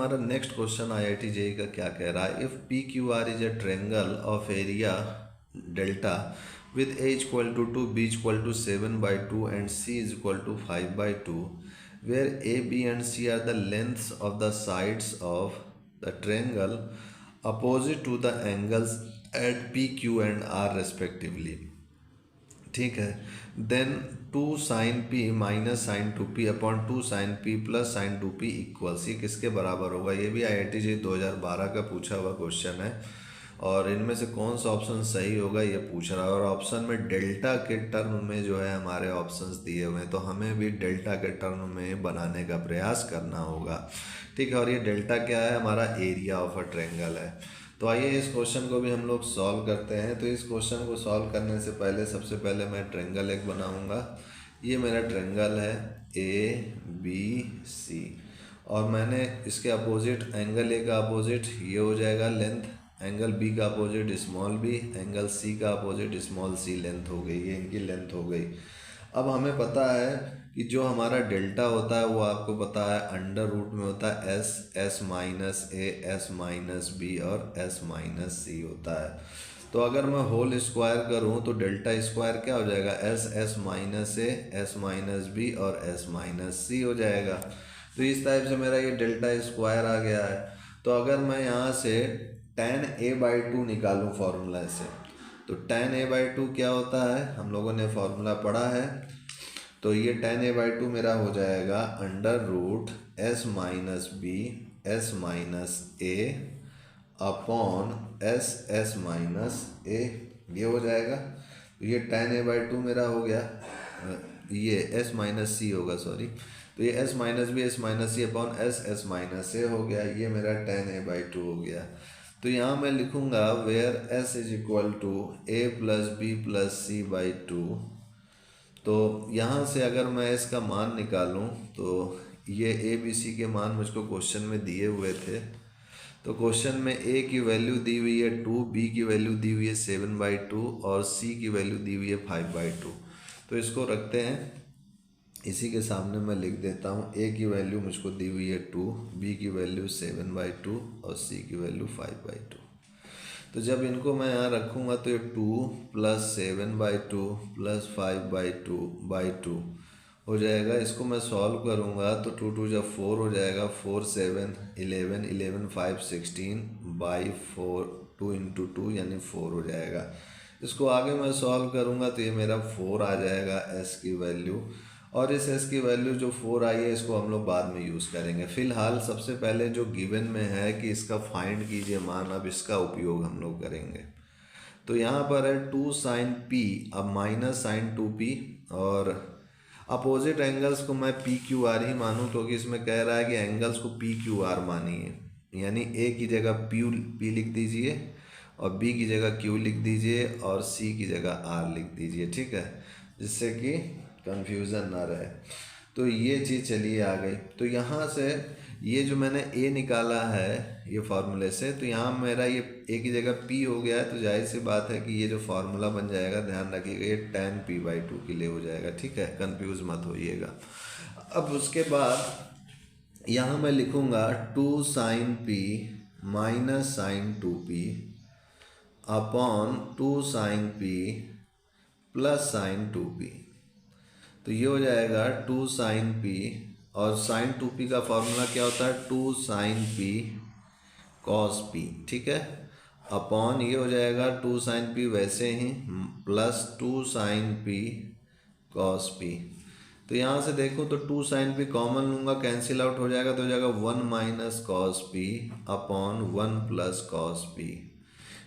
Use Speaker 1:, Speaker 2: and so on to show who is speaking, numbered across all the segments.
Speaker 1: हमारा next question IIT JEE का क्या कह रहा है। If PQR is a triangle of area delta with A equal to 2, B equal to 7/2 and C is equal to 5/2, where A, B and C are the lengths of the sides of the triangle opposite to the angles at P, Q and R respectively। ठीक है। Then 2 sin P minus sine 2P upon 2 sin P plus sine 2P equals, ये किसके बराबर होगा। ये भी IIT JEE 2012 का पूछा हुआ क्वेश्चन है और इनमें से कौन सा ऑप्शन सही होगा ये पूछ रहा है। और ऑप्शन में डेल्टा के टर्म में जो है हमारे ऑप्शंस दिए हुए हैं, तो हमें भी डेल्टा के टर्म में बनाने का प्रयास करना होगा। ठीक है। और ये डेल्टा क्या है, हमारा एरिया ऑफ अ ट्रायंगल है। तो आइए इस क्वेश्चन को भी हम लोग सॉल्व करते हैं। तो इस क्वेश्चन को सॉल्व करने से पहले सबसे पहले मैं ट्रायंगल एक बनाऊंगा। ये मेरा ट्रायंगल है ABC और मैंने इसके अपोजिट एंगल A का अपोजिट ये हो जाएगा लेंथ, एंगल B का opposite small b, angle C का अपोजिट स्मॉल c लेंथ हो गई, ये इनकी लेंथ हो गई। अब हमें पता है कि जो हमारा डेल्टा होता है वो आपको पता है अंडर रूट में होता है S minus A, S minus B और S माइनस C होता है। तो अगर मैं होल स्क्वायर करूं तो डेल्टा स्क्वायर क्या हो जाएगा, S minus A, S minus B और S माइनस C हो जाएगा। तो इस टाइप से मेरा ये डेल्टा स्क्वायर आ गया है। तो अगर मैं यहाँ से tan A/2 निकालूं फॉर्मूला से, तो tan A/2 क्या होता है, हम लोगों ने फॉर्मूला पढ़ा है। तो ये tan A/2 मेरा हो जाएगा under root S minus B, S minus A upon S minus A, ये हो जाएगा। तो ये tan A/2 मेरा हो गया, ये S माइनस C होगा, सॉरी। तो ये S minus B, S minus C upon S minus A हो गया, ये मेरा tan A/2 हो गया। तो यहाँ मैं लिखूँगा where S is equal to A plus B plus C/2। तो यहाँ से अगर मैं इसका मान निकालूँ तो ये ABC के मान मुझको क्वेश्चन में दिए हुए थे। तो क्वेश्चन में A की वैल्यू दी हुई है 2, B की वैल्यू दी हुई है 7/2 और C की वैल्यू दी हुई है 5/2। तो इसको रखते हैं, इसी के सामने मैं लिख देता हूँ। A की वैल्यू मुझको दी हुई है 2, B की वैल्यू 7/2 और C की वैल्यू 5/2। तो जब इनको मैं यहाँ रखूँगा तो ये 2 प्लस 7/2 प्लस 5/2 हो जाएगा। इसको मैं सॉल्व करूँगा तो 2 2 जब 4 हो जाएगा, 4 7 11 11 5 16/4, 2 इंटू 2 यानी 4 हो जाएगा। इसको आगे मैं सॉल्व करूँगा तो ये मेरा 4 आ जाएगा S की वैल्यू, और इस S की वैल्यू जो 4 आई है इसको हम लोग बाद में यूज़ करेंगे। फ़िलहाल सबसे पहले जो गिवन में है कि इसका फाइंड कीजिए मान, अब इसका उपयोग हम लोग करेंगे। तो यहाँ पर है 2 sin P, अब माइनस साइन 2P, और अपोजिट एंगल्स को मैं PQR ही मानूँ क्योंकि इसमें कह रहा है कि एंगल्स को PQR मानिए, यानी A की जगह P लिख दीजिए और B की जगह Q लिख दीजिए और C की जगह R लिख दीजिए। ठीक है, जिससे कि कंफ्यूजन ना रहे। तो ये चीज़ चलिए आ गई। तो यहाँ से ये जो मैंने A निकाला है ये फार्मूले से, तो यहाँ मेरा ये A की जगह P हो गया है। तो जाहिर सी बात है कि ये जो फार्मूला बन जाएगा, ध्यान रखिएगा, ये tan P/2 के लिए हो जाएगा। ठीक है, कंफ्यूज मत होइएगा। अब उसके बाद यहाँ मैं लिखूँगा 2 sin P minus sine 2P upon 2 sin P plus sine 2P। तो ये हो जाएगा 2 sin P, और साइन 2P का फॉर्मूला क्या होता है, 2 sin P cos P। ठीक है, अपॉन ये हो जाएगा 2 sin P वैसे ही plus 2 sin P cos P। तो यहाँ से देखो तो 2 sin P कॉमन लूँगा, कैंसिल आउट हो जाएगा, तो हो जाएगा 1 minus cos P upon 1 plus cos P।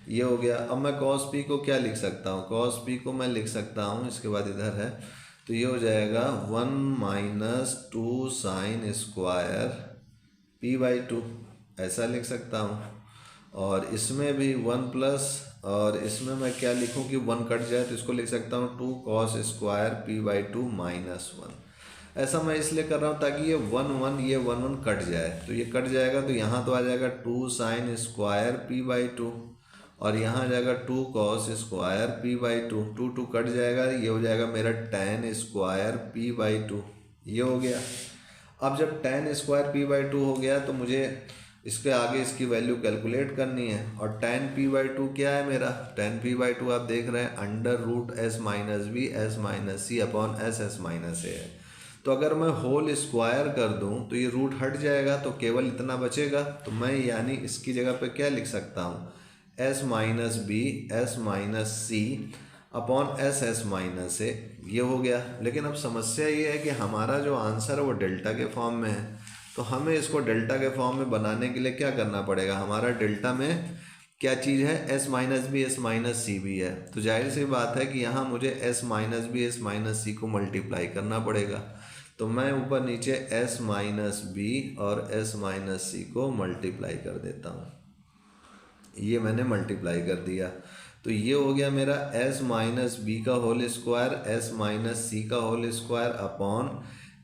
Speaker 1: ये हो गया। अब मैं cos P को क्या लिख सकता हूँ, cos P को मैं लिख सकता हूँ, इसके बाद इधर है, तो ये हो जाएगा 1 माइनस 2 साइन स्क्वायर P/2, ऐसा लिख सकता हूँ। और इसमें भी 1 प्लस, और इसमें मैं क्या लिखूँ कि 1 कट जाए, तो इसको लिख सकता हूँ 2 cos स्क्वायर P/2 माइनस 1। ऐसा मैं इसलिए कर रहा हूँ ताकि ये 1 1 कट जाए, तो ये कट जाएगा तो यहाँ तो आ जाएगा 2 साइन स्क्वायर P/2, और यहाँ आ जाएगा 2 cos स्क्वायर P/2, 2 2 कट जाएगा, ये हो जाएगा मेरा tan स्क्वायर P/2, ये हो गया। अब जब tan स्क्वायर P/2 हो गया तो मुझे इसके आगे इसकी वैल्यू कैलकुलेट करनी है। और tan p/2 क्या है मेरा, tan p/2 आप देख रहे हैं under root s minus B S minus C upon S S minus A है। तो अगर मैं होल स्क्वायर कर दूं तो ये रूट हट जाएगा, तो केवल इतना बचेगा। तो मैं यानी इसकी जगह पे क्या लिख सकता हूँ, s minus B S minus C upon S S minus A, ये हो गया। लेकिन अब समस्या ये है कि हमारा जो आंसर है वो डेल्टा के फॉर्म में है, तो हमें इसको डेल्टा के फॉर्म में बनाने के लिए क्या करना पड़ेगा, हमारा डेल्टा में क्या चीज़ है, s minus B S minus C भी है। तो जाहिर सी बात है कि यहाँ मुझे s minus B S minus C को मल्टीप्लाई करना पड़ेगा। तो मैं ऊपर नीचे s माइनस बी और s माइनस सी को मल्टीप्लाई कर देता हूँ। ये मैंने मल्टीप्लाई कर दिया, तो ये हो गया मेरा s माइनस बी का whole square s minus C का whole square upon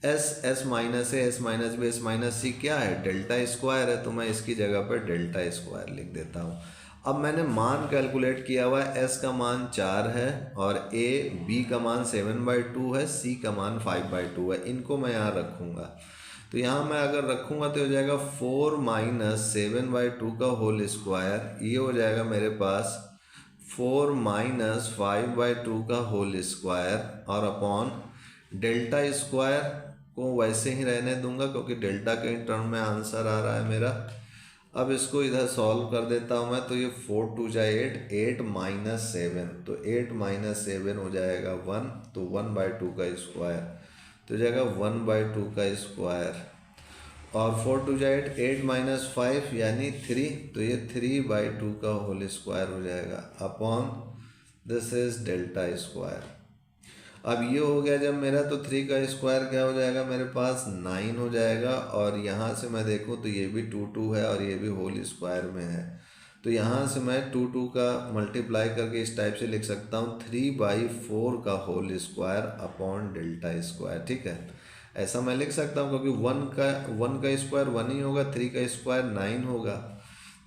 Speaker 1: S minus है, S minus B S minus C क्या है, डेल्टा स्क्वायर है। तो मैं इसकी जगह पर डेल्टा स्क्वायर लिख देता हूँ। अब मैंने मान कैलकुलेट किया हुआ है, एस का मान 4 है और ए बी का मान 7/2 है, सी का मान 5/2 है। इनको मैं यहाँ रखूँगा, तो यहाँ मैं अगर रखूँगा तो हो जाएगा 4 माइनस 7/2 का होल स्क्वायर, ये हो जाएगा मेरे पास 4 माइनस 5/2 का होल स्क्वायर और अपॉन डेल्टा स्क्वायर को वैसे ही रहने दूंगा क्योंकि डेल्टा के टर्म में आंसर आ रहा है मेरा। अब इसको इधर सॉल्व कर देता हूँ मैं, तो ये 4 2 जाए 8, 8 माइनस 7, तो 8 माइनस 7 हो जाएगा 1, तो 1/2 का स्क्वायर, तो जाएगा 1/2 का स्क्वायर। और 4 2 जाए 8, 8 माइनस 5 यानी 3, तो ये 3/2 का होल स्क्वायर हो जाएगा upon this is delta square. अब ये हो गया जब मेरा, तो 3 का स्क्वायर क्या हो जाएगा मेरे पास 9 हो जाएगा। और यहाँ से मैं देखूँ तो ये भी 2 2 है और ये भी होल स्क्वायर में है, तो यहाँ से मैं 2 2 का मल्टीप्लाई करके इस टाइप से लिख सकता हूँ 3/4 का whole square upon delta square. ठीक है, ऐसा मैं लिख सकता हूँ क्योंकि 1 का स्क्वायर 1 ही होगा, 3 का स्क्वायर 9 होगा,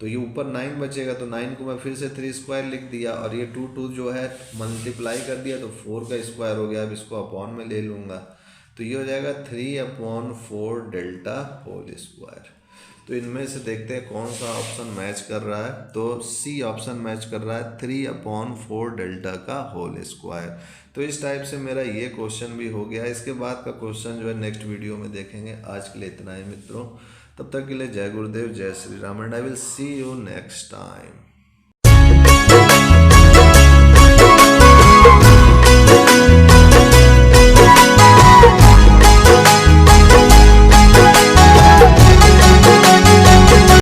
Speaker 1: तो ये ऊपर 9 बचेगा, तो 9 को मैं फिर से 3 स्क्वायर लिख दिया और ये 2 2 जो है मल्टीप्लाई कर दिया तो 4 का स्क्वायर हो गया। अब इसको अपॉन में ले लूँगा, तो ये हो जाएगा 3/4 डेल्टा होल स्क्वायर। तो इनमें से देखते हैं कौन सा ऑप्शन मैच कर रहा है, तो सी ऑप्शन मैच कर रहा है 3/4 डेल्टा का होल स्क्वायर। तो इस टाइप से मेरा ये क्वेश्चन भी हो गया। इसके बाद का क्वेश्चन जो है नेक्स्ट वीडियो में देखेंगे। आज के लिए इतना ही मित्रों, तब तक के लिए जय गुरुदेव, जय Shri Ram, and I will see you next time.